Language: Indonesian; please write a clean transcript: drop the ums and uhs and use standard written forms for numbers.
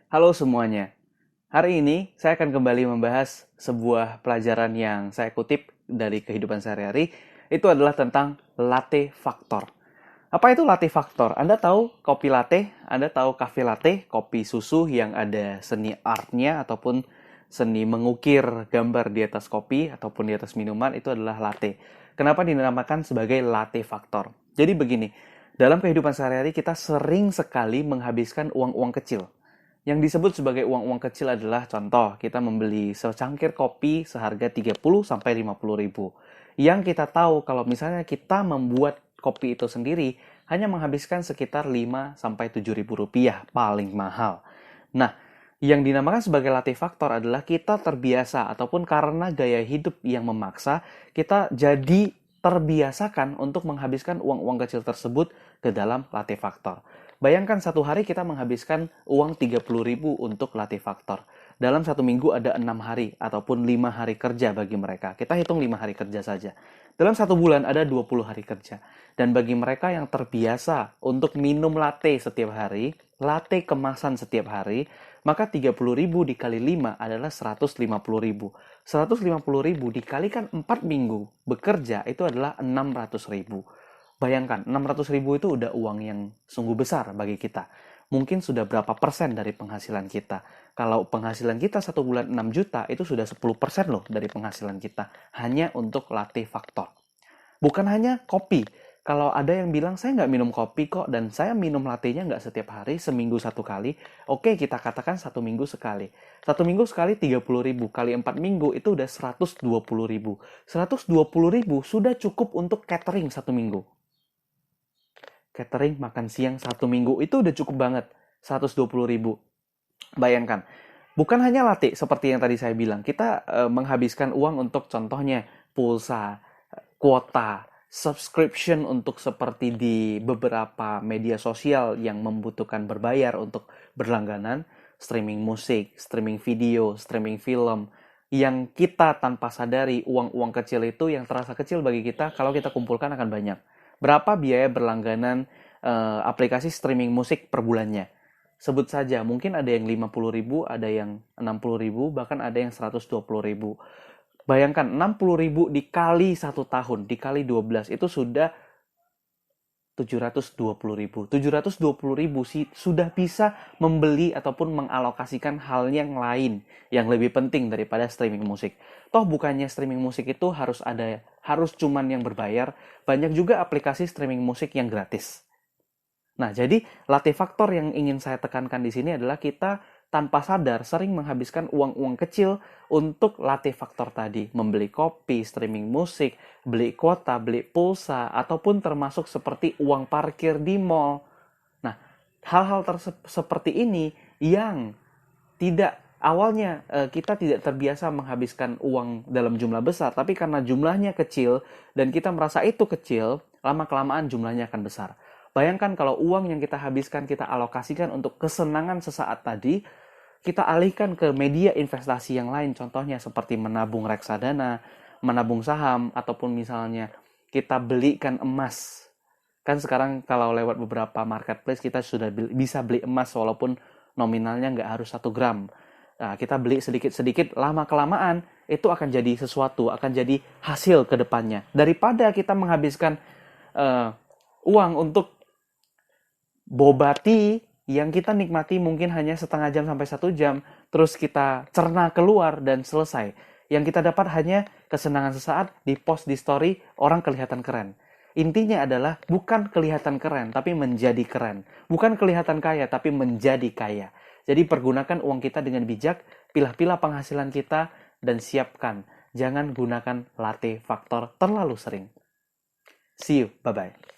Halo semuanya. Hari ini saya akan kembali membahas sebuah pelajaran yang saya kutip dari kehidupan sehari-hari. Itu adalah tentang latte factor. Apa itu latte factor? Anda tahu kopi latte? Anda tahu cafe latte? Kopi susu yang ada seni artnya ataupun seni mengukir gambar di atas kopi ataupun di atas minuman itu adalah latte. Kenapa dinamakan sebagai latte factor? Jadi begini, dalam kehidupan sehari-hari kita sering sekali menghabiskan uang-uang kecil. Yang disebut sebagai uang-uang kecil adalah contoh, kita membeli secangkir kopi seharga 30 sampai 50 ribu. Yang kita tahu kalau misalnya kita membuat kopi itu sendiri, hanya menghabiskan sekitar 5 sampai 7 ribu rupiah, paling mahal. Nah, yang dinamakan sebagai latte factor adalah kita terbiasa ataupun karena gaya hidup yang memaksa, kita jadi terbiasakan untuk menghabiskan uang-uang kecil tersebut ke dalam latte factor. Bayangkan satu hari kita menghabiskan uang 30 ribu untuk latte factor. Dalam satu minggu ada 6 hari ataupun 5 hari kerja bagi mereka. Kita hitung 5 hari kerja saja. Dalam satu bulan ada 20 hari kerja. Dan bagi mereka yang terbiasa untuk minum latte setiap hari, latte kemasan setiap hari, maka 30 ribu dikali 5 adalah 150 ribu. 150 ribu dikalikan 4 minggu bekerja itu adalah 600 ribu. Bayangkan, 600 ribu itu udah uang yang sungguh besar bagi kita. Mungkin sudah berapa persen dari penghasilan kita. Kalau penghasilan kita satu bulan 6 juta, itu sudah 10% loh dari penghasilan kita. Hanya untuk latte factor. Bukan hanya kopi. Kalau ada yang bilang, saya nggak minum kopi kok, dan saya minum latte-nya nggak setiap hari, seminggu satu kali. Oke, kita katakan satu minggu sekali. Satu minggu sekali 30 ribu, kali 4 minggu itu udah 120 ribu. 120 ribu sudah cukup untuk catering satu minggu. Catering makan siang satu minggu itu udah cukup banget. 120 ribu. Bayangkan, bukan hanya latte seperti yang tadi saya bilang. Kita menghabiskan uang untuk contohnya pulsa, kuota, subscription untuk seperti di beberapa media sosial yang membutuhkan berbayar untuk berlangganan, streaming musik, streaming video, streaming film, yang kita tanpa sadari uang-uang kecil itu yang terasa kecil bagi kita kalau kita kumpulkan akan banyak. Berapa biaya berlangganan aplikasi streaming musik per bulannya? Sebut saja, mungkin ada yang 50 ribu, ada yang 60 ribu, bahkan ada yang 120 ribu. Bayangkan 60 ribu dikali 1 tahun, dikali 12, itu sudah 720 ribu. 720 ribu sih sudah bisa membeli ataupun mengalokasikan hal yang lain yang lebih penting daripada streaming musik. Toh bukannya streaming musik itu harus cuman yang berbayar, banyak juga aplikasi streaming musik yang gratis. Nah, jadi latte factor yang ingin saya tekankan di sini adalah kita tanpa sadar sering menghabiskan uang-uang kecil untuk latte factor tadi. Membeli kopi, streaming musik, beli kuota, beli pulsa, ataupun termasuk seperti uang parkir di mall. Nah, hal-hal seperti ini yang tidak awalnya kita tidak terbiasa menghabiskan uang dalam jumlah besar, tapi karena jumlahnya kecil dan kita merasa itu kecil, lama-kelamaan jumlahnya akan besar. Bayangkan kalau uang yang kita habiskan kita alokasikan untuk kesenangan sesaat tadi, kita alihkan ke media investasi yang lain, contohnya seperti menabung reksadana, menabung saham, ataupun misalnya kita belikan emas. Kan sekarang kalau lewat beberapa marketplace kita sudah bisa beli emas walaupun nominalnya nggak harus 1 gram. Nah, kita beli sedikit-sedikit, lama-kelamaan itu akan jadi sesuatu, akan jadi hasil ke depannya. Daripada kita menghabiskan uang untuk boba tea yang kita nikmati mungkin hanya setengah jam sampai 1 jam, terus kita cerna keluar dan selesai. Yang kita dapat hanya kesenangan sesaat, di post di story, orang kelihatan keren. Intinya adalah bukan kelihatan keren, tapi menjadi keren. Bukan kelihatan kaya, tapi menjadi kaya. Jadi pergunakan uang kita dengan bijak, pilah-pilah penghasilan kita, dan siapkan. Jangan gunakan latte factor terlalu sering. See you, bye-bye.